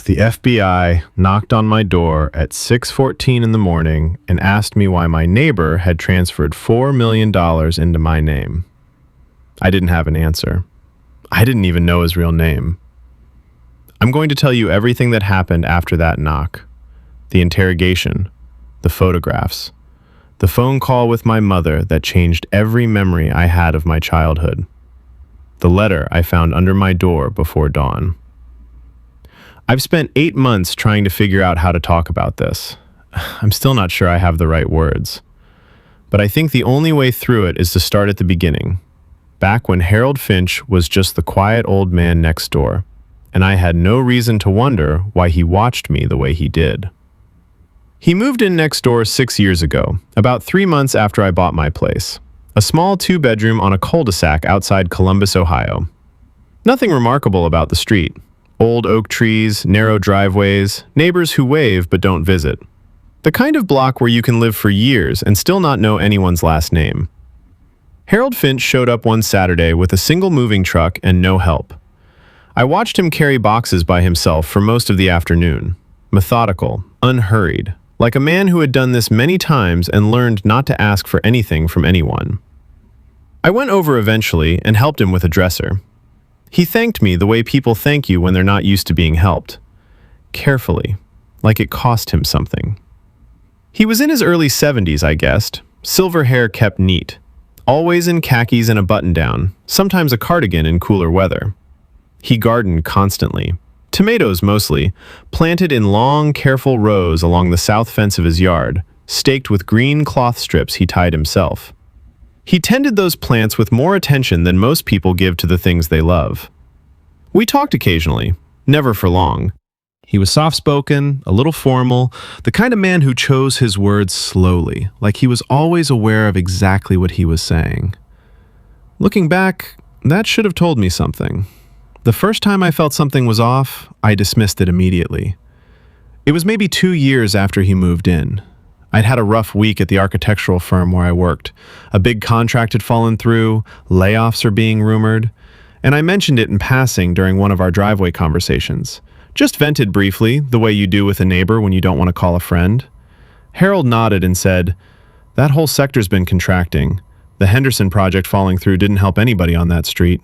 The FBI knocked on my door at 6:14 in the morning and asked me why my neighbor had transferred $4 million into my name. I didn't have an answer. I didn't even know his real name. I'm going to tell you everything that happened after that knock. The interrogation, the photographs, the phone call with my mother that changed every memory I had of my childhood, the letter I found under my door before dawn. I've spent 8 months trying to figure out how to talk about this. I'm still not sure I have the right words. But I think the only way through it is to start at the beginning, back when Harold Finch was just the quiet old man next door, and I had no reason to wonder why he watched me the way he did. He moved in next door 6 years ago, about 3 months after I bought my place, a small 2-bedroom on a cul-de-sac outside Columbus, Ohio. Nothing remarkable about the street. Old oak trees, narrow driveways, neighbors who wave but don't visit. The kind of block where you can live for years and still not know anyone's last name. Harold Finch showed up one Saturday with a single moving truck and no help. I watched him carry boxes by himself for most of the afternoon, methodical, unhurried, like a man who had done this many times and learned not to ask for anything from anyone. I went over eventually and helped him with a dresser. He thanked me the way people thank you when they're not used to being helped. Carefully, like it cost him something. He was in his early 70s, I guessed. Silver hair kept neat. Always in khakis and a button-down, sometimes a cardigan in cooler weather. He gardened constantly. Tomatoes mostly, planted in long, careful rows along the south fence of his yard, staked with green cloth strips he tied himself. He tended those plants with more attention than most people give to the things they love. We talked occasionally, never for long. He was soft-spoken, a little formal, the kind of man who chose his words slowly, like he was always aware of exactly what he was saying. Looking back, that should have told me something. The first time I felt something was off, I dismissed it immediately. It was maybe 2 years after he moved in. I'd had a rough week at the architectural firm where I worked. A big contract had fallen through, layoffs are being rumored, and I mentioned it in passing during one of our driveway conversations. Just vented briefly, the way you do with a neighbor when you don't want to call a friend. Harold nodded and said, "That whole sector's been contracting. The Henderson project falling through didn't help anybody on that street."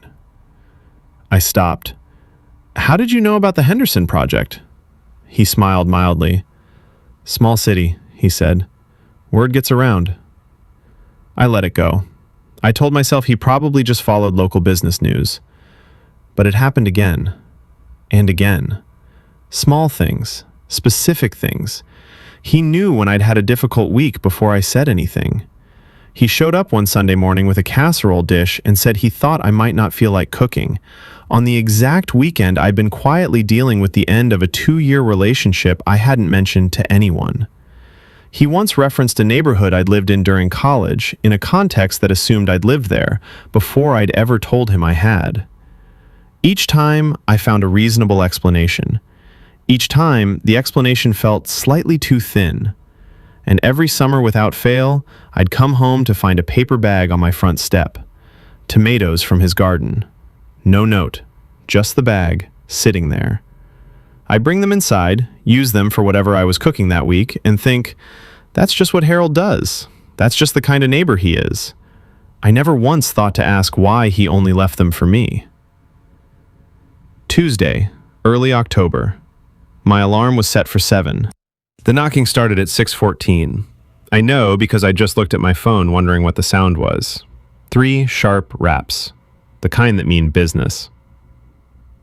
I stopped. "How did you know about the Henderson project?" He smiled mildly. "Small city," he said. "Word gets around." I let it go. I told myself he probably just followed local business news. But it happened again. And again. Small things. Specific things. He knew when I'd had a difficult week before I said anything. He showed up one Sunday morning with a casserole dish and said he thought I might not feel like cooking. On the exact weekend I'd been quietly dealing with the end of a 2-year relationship I hadn't mentioned to anyone. He once referenced a neighborhood I'd lived in during college, in a context that assumed I'd lived there, before I'd ever told him I had. Each time, I found a reasonable explanation. Each time, the explanation felt slightly too thin. And every summer without fail, I'd come home to find a paper bag on my front step. Tomatoes from his garden. No note, just the bag, sitting there. I'd bring them inside, use them for whatever I was cooking that week, and think, that's just what Harold does. That's just the kind of neighbor he is. I never once thought to ask why he only left them for me. Tuesday, early October. My alarm was set for 7. The knocking started at 6:14. I know because I just looked at my phone wondering what the sound was. 3 sharp raps. The kind that mean business.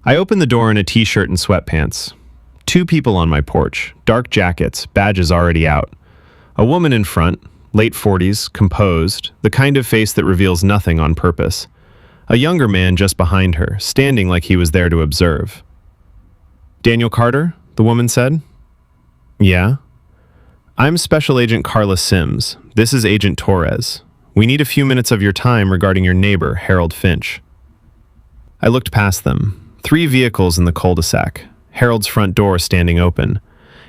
I opened the door in a t-shirt and sweatpants. 2 people on my porch, dark jackets, badges already out. A woman in front, late 40s, composed, the kind of face that reveals nothing on purpose. A younger man just behind her, standing like he was there to observe. "Daniel Carter?" the woman said. "Yeah." "I'm Special Agent Carla Sims. This is Agent Torres. We need a few minutes of your time regarding your neighbor, Harold Finch." I looked past them. 3 vehicles in the cul-de-sac. Harold's front door standing open.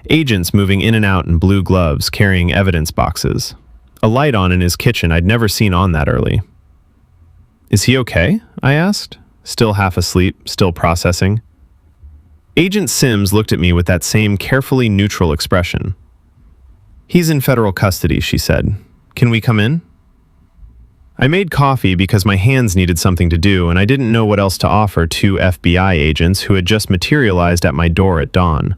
Agents moving in and out in blue gloves, carrying evidence boxes. A light on in his kitchen I'd never seen on that early. "Is he okay?" I asked, still half asleep, still processing. Agent Sims looked at me with that same carefully neutral expression. "He's in federal custody," she said. "Can we come in?" I made coffee because my hands needed something to do, and I didn't know what else to offer two FBI agents who had just materialized at my door at dawn.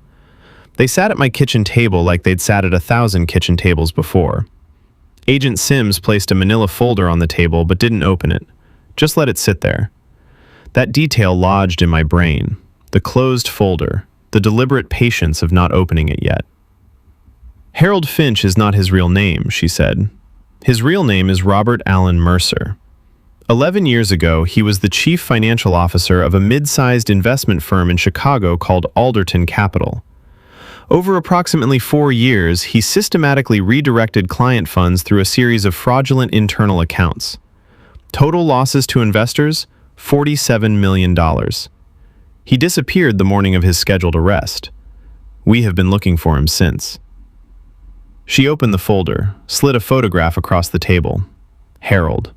They sat at my kitchen table like they'd sat at 1,000 kitchen tables before. Agent Sims placed a manila folder on the table but didn't open it. Just let it sit there. That detail lodged in my brain. The closed folder, the deliberate patience of not opening it yet. "Harold Finch is not his real name," she said. "His real name is Robert Allen Mercer. 11 years ago, he was the chief financial officer of a mid-sized investment firm in Chicago called Alderton Capital. Over approximately 4 years, he systematically redirected client funds through a series of fraudulent internal accounts. Total losses to investors, $47 million. He disappeared the morning of his scheduled arrest. We have been looking for him since." She opened the folder, slid a photograph across the table. Harold.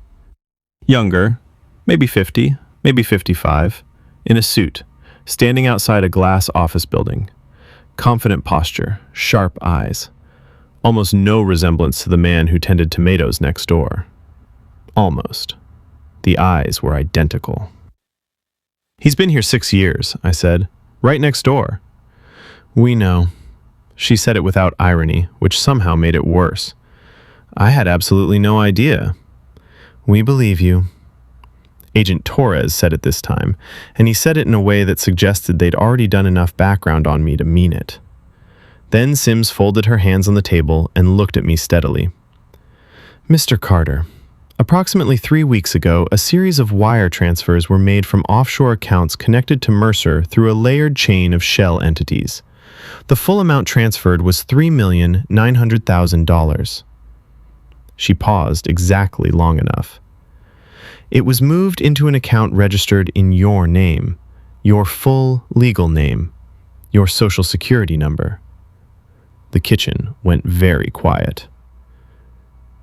Younger, maybe 50, maybe 55, in a suit, standing outside a glass office building. Confident posture, sharp eyes. Almost no resemblance to the man who tended tomatoes next door. Almost. The eyes were identical. "He's been here 6 years," I said. "Right next door." "We know." She said it without irony, which somehow made it worse. I had absolutely no idea. "We believe you." Agent Torres said it this time, and he said it in a way that suggested they'd already done enough background on me to mean it. Then Sims folded her hands on the table and looked at me steadily. "Mr. Carter, approximately 3 weeks ago, a series of wire transfers were made from offshore accounts connected to Mercer through a layered chain of shell entities. The full amount transferred was $3,900,000. She paused exactly long enough. "It was moved into an account registered in your name, your full legal name, your social security number." The kitchen went very quiet.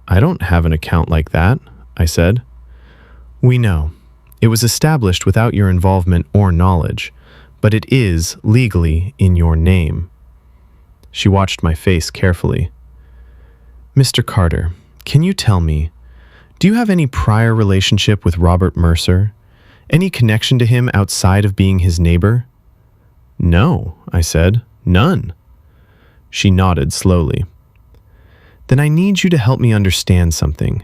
"I don't have an account like that," I said. "We know. It was established without your involvement or knowledge, but it is legally in your name." She watched my face carefully. "Mr. Carter, can you tell me, do you have any prior relationship with Robert Mercer? Any connection to him outside of being his neighbor?" "No," I said. "None." She nodded slowly. "Then I need you to help me understand something.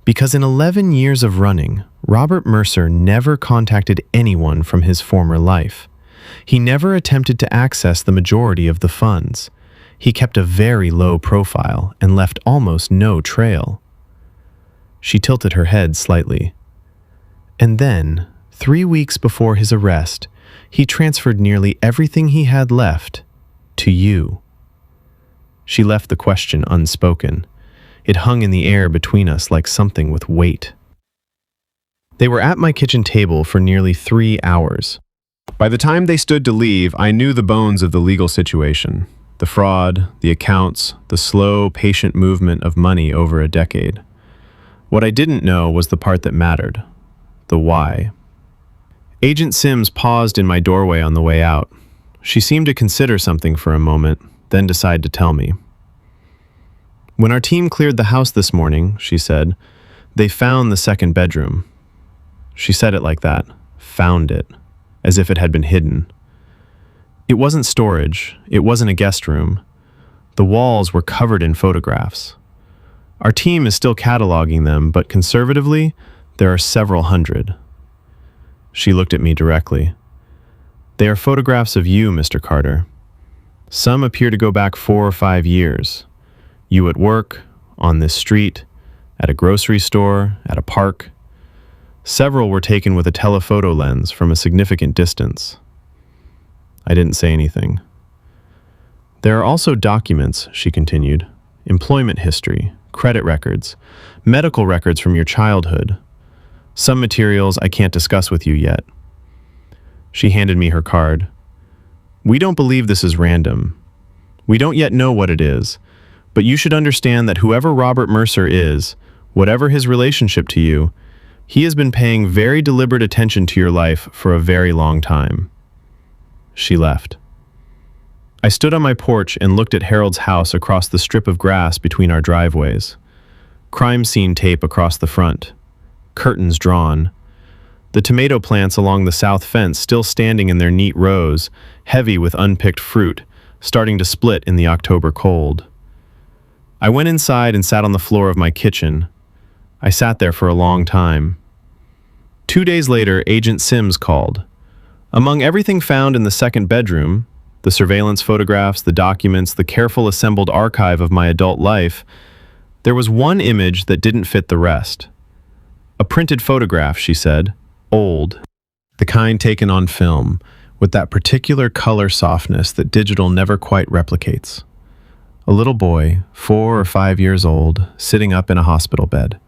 Because in 11 years of running, Robert Mercer never contacted anyone from his former life. He never attempted to access the majority of the funds. He kept a very low profile and left almost no trail." She tilted her head slightly. "And then, 3 weeks before his arrest, he transferred nearly everything he had left to you." She left the question unspoken. It hung in the air between us like something with weight. They were at my kitchen table for nearly 3 hours. By the time they stood to leave, I knew the bones of the legal situation. The fraud, the accounts, the slow, patient movement of money over a decade. What I didn't know was the part that mattered. The why. Agent Sims paused in my doorway on the way out. She seemed to consider something for a moment, then decided to tell me. "When our team cleared the house this morning," she said, "they found the second bedroom." She said it like that. Found it. As if it had been hidden. It wasn't storage. It wasn't a guest room. The walls were covered in photographs. Our team is still cataloging them, but conservatively, there are several hundred. She looked at me directly. "They are photographs of you, Mr. Carter. Some appear to go back 4 or 5 years. You at work, on this street, at a grocery store, at a park. Several were taken with a telephoto lens from a significant distance." I didn't say anything. "There are also documents," she continued. "Employment history, credit records, medical records from your childhood. Some materials I can't discuss with you yet." She handed me her card. "We don't believe this is random. We don't yet know what it is, but you should understand that whoever Robert Mercer is, whatever his relationship to you, he has been paying very deliberate attention to your life for a very long time." she left. I stood on my porch and looked at Harold's house across the strip of grass between our driveways. Crime scene tape across the front. Curtains drawn. The tomato plants along the south fence still standing in their neat rows, heavy with unpicked fruit, starting to split in the October cold. I went inside and sat on the floor of my kitchen. I sat there for a long time. 2 days later, Agent Sims called. Among everything found in the second bedroom, the surveillance photographs, the documents, the careful assembled archive of my adult life, there was one image that didn't fit the rest. A printed photograph, she said, old, the kind taken on film, with that particular color softness that digital never quite replicates. A little boy, 4 or 5 years old, sitting up in a hospital bed.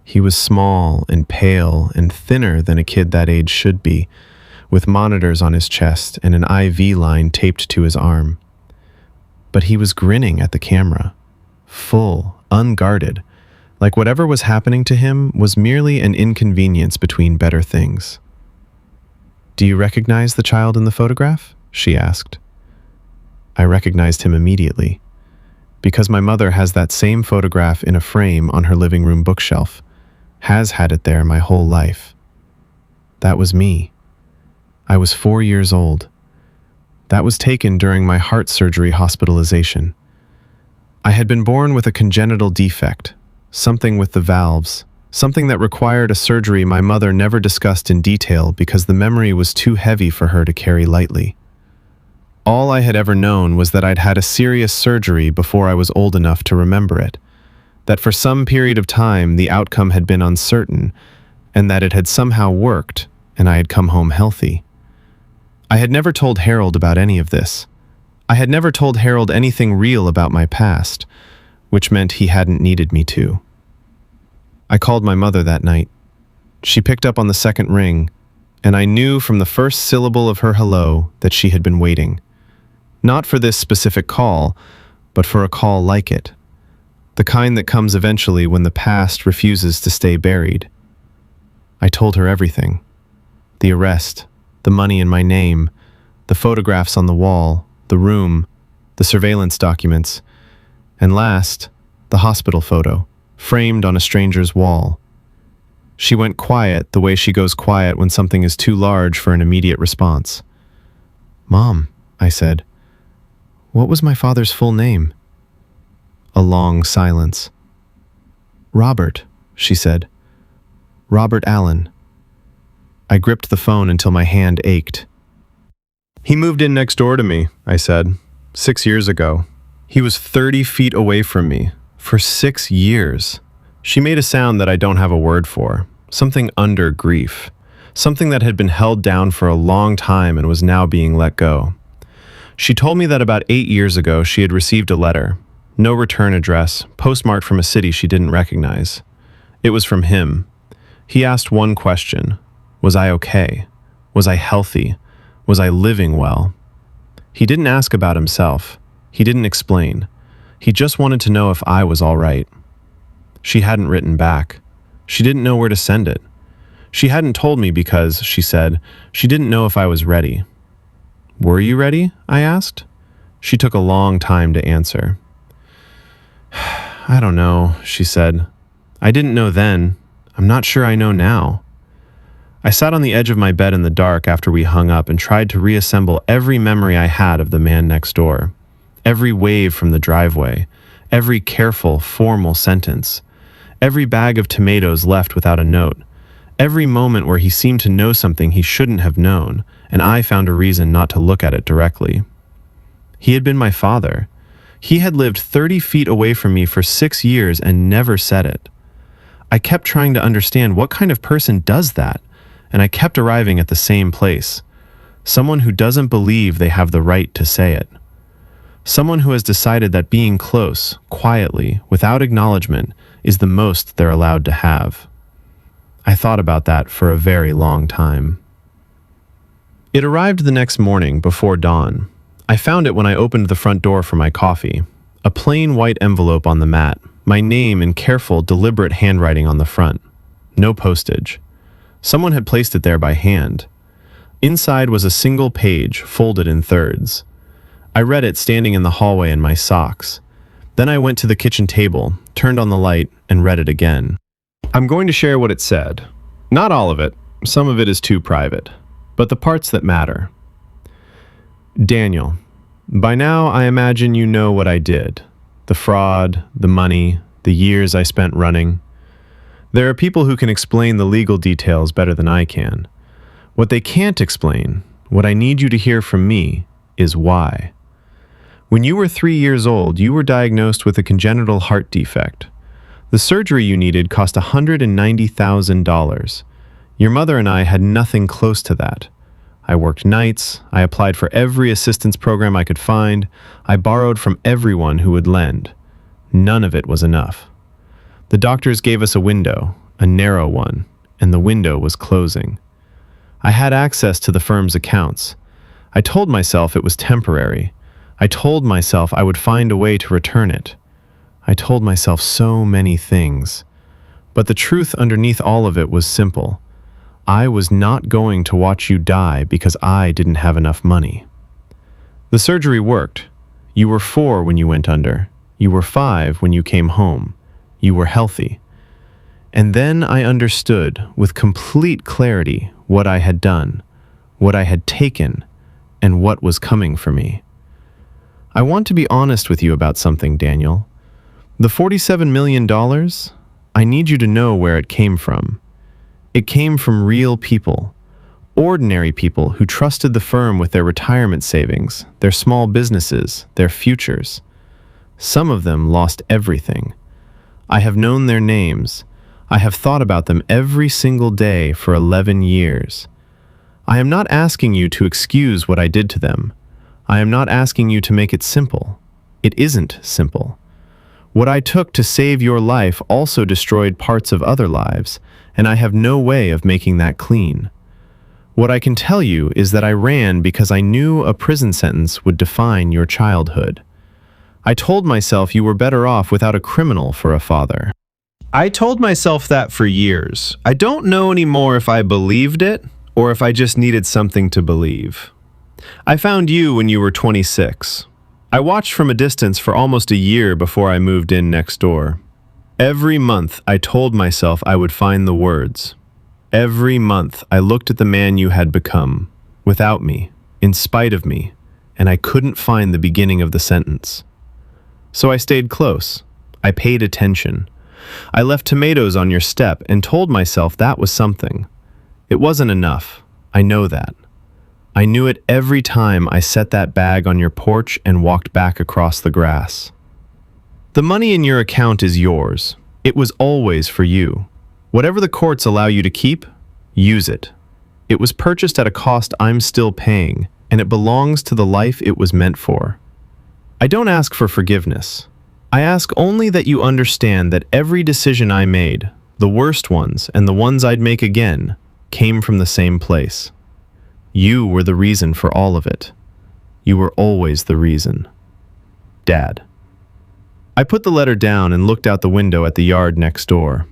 He was small and pale and thinner than a kid that age should be, with monitors on his chest and an IV line taped to his arm. But he was grinning at the camera, full, unguarded, like whatever was happening to him was merely an inconvenience between better things. "Do you recognize the child in the photograph?" she asked. I recognized him immediately, because my mother has that same photograph in a frame on her living room bookshelf, has had it there my whole life. That was me. I was 4 years old. That was taken during my heart surgery hospitalization. I had been born with a congenital defect, something with the valves, something that required a surgery my mother never discussed in detail because the memory was too heavy for her to carry lightly. All I had ever known was that I'd had a serious surgery before I was old enough to remember it, that for some period of time the outcome had been uncertain, and that it had somehow worked and I had come home healthy. I had never told Harold about any of this. I had never told Harold anything real about my past, which meant he hadn't needed me to. I called my mother that night. She picked up on the second ring, and I knew from the first syllable of her hello that she had been waiting. Not for this specific call, but for a call like it. The kind that comes eventually when the past refuses to stay buried. I told her everything. The arrest, the money in my name, the photographs on the wall, the room, the surveillance documents, and last, the hospital photo, framed on a stranger's wall. She went quiet the way she goes quiet when something is too large for an immediate response. "Mom," I said, "what was my father's full name?" A long silence. "Robert," she said. "Robert Allen." I gripped the phone until my hand ached. "He moved in next door to me," I said, 6 years ago. He was 30 feet away from me, for 6 years. She made a sound that I don't have a word for, something under grief, something that had been held down for a long time and was now being let go. She told me that about 8 years ago she had received a letter, no return address, postmarked from a city she didn't recognize. It was from him. He asked one question. Was I okay? Was I healthy? Was I living well? He didn't ask about himself. He didn't explain. He just wanted to know if I was all right. She hadn't written back. She didn't know where to send it. She hadn't told me because, she said, she didn't know if I was ready. "Were you ready?" I asked. She took a long time to answer. "I don't know," she said. "I didn't know then. I'm not sure I know now." I sat on the edge of my bed in the dark after we hung up and tried to reassemble every memory I had of the man next door. Every wave from the driveway, every careful, formal sentence, every bag of tomatoes left without a note, every moment where he seemed to know something he shouldn't have known, and I found a reason not to look at it directly. He had been my father. He had lived 30 feet away from me for 6 years and never said it. I kept trying to understand what kind of person does that, and I kept arriving at the same place. Someone who doesn't believe they have the right to say it. Someone who has decided that being close, quietly, without acknowledgement, is the most they're allowed to have. I thought about that for a very long time. It arrived the next morning before dawn. I found it when I opened the front door for my coffee. A plain white envelope on the mat, my name in careful, deliberate handwriting on the front. No postage. Someone had placed it there by hand. Inside was a single page, folded in thirds. I read it standing in the hallway in my socks. Then I went to the kitchen table, turned on the light, and read it again. I'm going to share what it said. Not all of it. Some of it is too private. But the parts that matter. Daniel, by now I imagine you know what I did. The fraud, the money, the years I spent running. There are people who can explain the legal details better than I can. What they can't explain, what I need you to hear from me, is why. When you were 3 years old, you were diagnosed with a congenital heart defect. The surgery you needed cost $190,000. Your mother and I had nothing close to that. I worked nights, I applied for every assistance program I could find, I borrowed from everyone who would lend. None of it was enough. The doctors gave us a window, a narrow one, and the window was closing. I had access to the firm's accounts. I told myself it was temporary. I told myself I would find a way to return it. I told myself so many things. But the truth underneath all of it was simple. I was not going to watch you die because I didn't have enough money. The surgery worked. You were 4 when you went under. You were 5 when you came home. You were healthy. And then I understood with complete clarity what I had done, what I had taken, and what was coming for me. I want to be honest with you about something, Daniel. The $47 million, I need you to know where it came from. It came from real people, ordinary people who trusted the firm with their retirement savings, their small businesses, their futures. Some of them lost everything. I have known their names. I have thought about them every single day for 11 years. I am not asking you to excuse what I did to them. I am not asking you to make it simple. It isn't simple. What I took to save your life also destroyed parts of other lives, and I have no way of making that clean. What I can tell you is that I ran because I knew a prison sentence would define your childhood. I told myself you were better off without a criminal for a father. I told myself that for years. I don't know anymore if I believed it or if I just needed something to believe. I found you when you were 26. I watched from a distance for almost a year before I moved in next door. Every month I told myself I would find the words. Every month I looked at the man you had become, without me, in spite of me, and I couldn't find the beginning of the sentence. So I stayed close. I paid attention. I left tomatoes on your step and told myself that was something. It wasn't enough. I know that. I knew it every time I set that bag on your porch and walked back across the grass. The money in your account is yours. It was always for you. Whatever the courts allow you to keep, use it. It was purchased at a cost I'm still paying, and it belongs to the life it was meant for. I don't ask for forgiveness. I ask only that you understand that every decision I made, the worst ones and the ones I'd make again, came from the same place. You were the reason for all of it. You were always the reason. Dad. I put the letter down and looked out the window at the yard next door.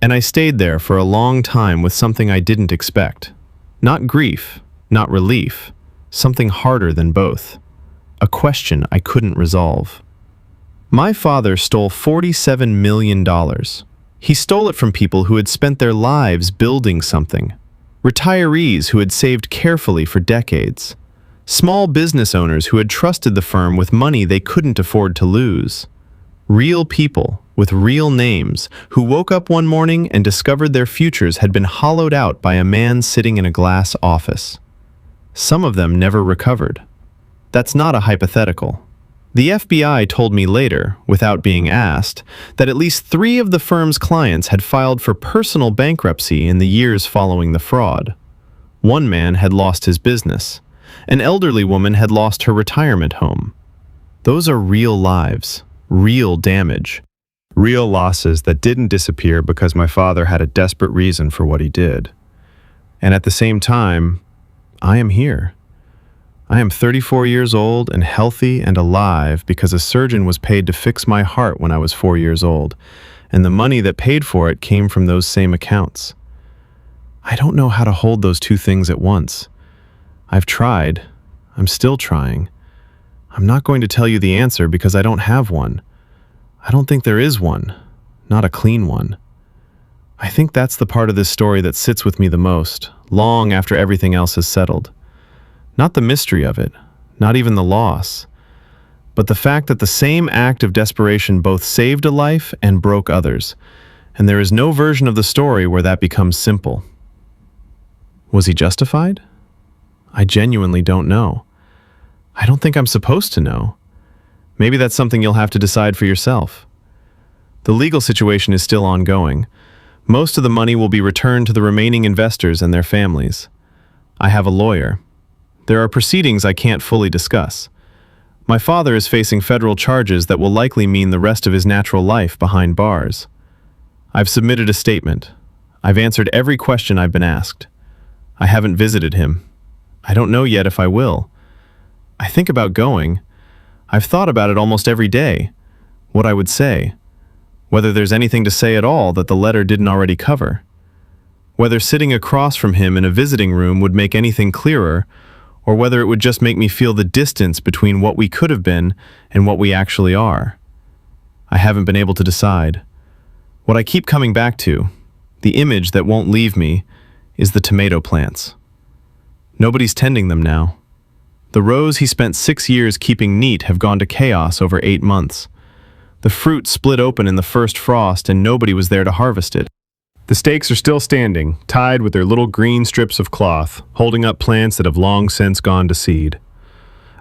And I stayed there for a long time with something I didn't expect. Not grief, not relief, something harder than both. A question I couldn't resolve. My father stole $47 million. He stole it from people who had spent their lives building something. Retirees who had saved carefully for decades. Small business owners who had trusted the firm with money they couldn't afford to lose. Real people with real names who woke up one morning and discovered their futures had been hollowed out by a man sitting in a glass office. Some of them never recovered. That's not a hypothetical. The FBI told me later, without being asked, that at least 3 of the firm's clients had filed for personal bankruptcy in the years following the fraud. One man had lost his business. An elderly woman had lost her retirement home. Those are real lives, real damage, real losses that didn't disappear because my father had a desperate reason for what he did. And at the same time, I am here. I am 34 years old and healthy and alive because a surgeon was paid to fix my heart when I was 4 years old, and the money that paid for it came from those same accounts. I don't know how to hold those two things at once. I've tried. I'm still trying. I'm not going to tell you the answer because I don't have one. I don't think there is one, not a clean one. I think that's the part of this story that sits with me the most, long after everything else has settled. Not the mystery of it, not even the loss, but the fact that the same act of desperation both saved a life and broke others, and there is no version of the story where that becomes simple. Was he justified? I genuinely don't know. I don't think I'm supposed to know. Maybe that's something you'll have to decide for yourself. The legal situation is still ongoing. Most of the money will be returned to the remaining investors and their families. I have a lawyer. There are proceedings I can't fully discuss. My father is facing federal charges that will likely mean the rest of his natural life behind bars. I've submitted a statement. I've answered every question I've been asked. I haven't visited him. I don't know yet if I will. I think about going. I've thought about it almost every day. What I would say. Whether there's anything to say at all that the letter didn't already cover. Whether sitting across from him in a visiting room would make anything clearer, or whether it would just make me feel the distance between what we could have been and what we actually are. I haven't been able to decide. What I keep coming back to, the image that won't leave me, is the tomato plants. Nobody's tending them now. The rows he spent 6 years keeping neat have gone to chaos over 8 months. The fruit split open in the first frost and nobody was there to harvest it. The stakes are still standing, tied with their little green strips of cloth, holding up plants that have long since gone to seed.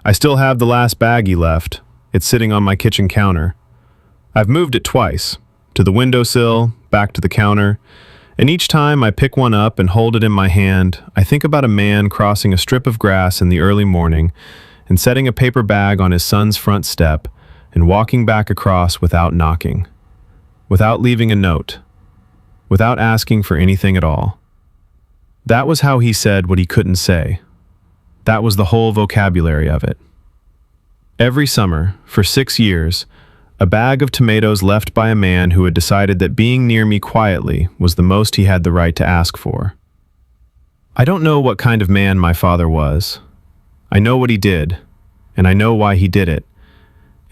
I still have the last baggie left. It's sitting on my kitchen counter. I've moved it twice, to the windowsill, back to the counter, and each time I pick one up and hold it in my hand, I think about a man crossing a strip of grass in the early morning and setting a paper bag on his son's front step and walking back across without knocking, without leaving a note, without asking for anything at all. That was how he said what he couldn't say. That was the whole vocabulary of it. Every summer, for 6 years, a bag of tomatoes left by a man who had decided that being near me quietly was the most he had the right to ask for. I don't know what kind of man my father was. I know what he did, and I know why he did it,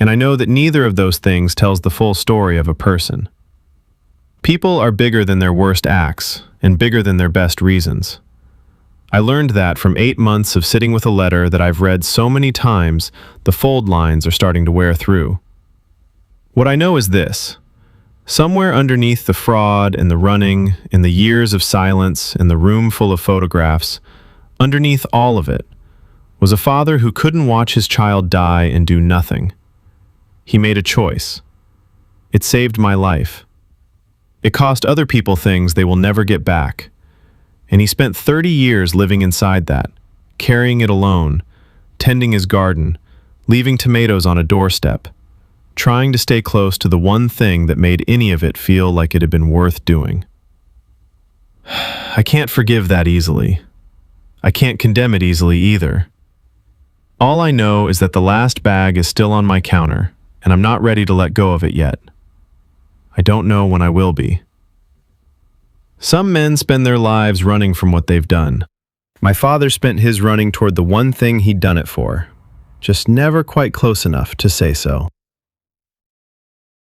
and I know that neither of those things tells the full story of a person. People are bigger than their worst acts, and bigger than their best reasons. I learned that from 8 months of sitting with a letter that I've read so many times, the fold lines are starting to wear through. What I know is this. Somewhere underneath the fraud and the running and the years of silence and the room full of photographs, underneath all of it, was a father who couldn't watch his child die and do nothing. He made a choice. It saved my life. It cost other people things they will never get back. And he spent 30 years living inside that, carrying it alone, tending his garden, leaving tomatoes on a doorstep, trying to stay close to the one thing that made any of it feel like it had been worth doing. I can't forgive that easily. I can't condemn it easily either. All I know is that the last bag is still on my counter, and I'm not ready to let go of it yet. I don't know when I will be. Some men spend their lives running from what they've done. My father spent his running toward the one thing he'd done it for, just never quite close enough to say so.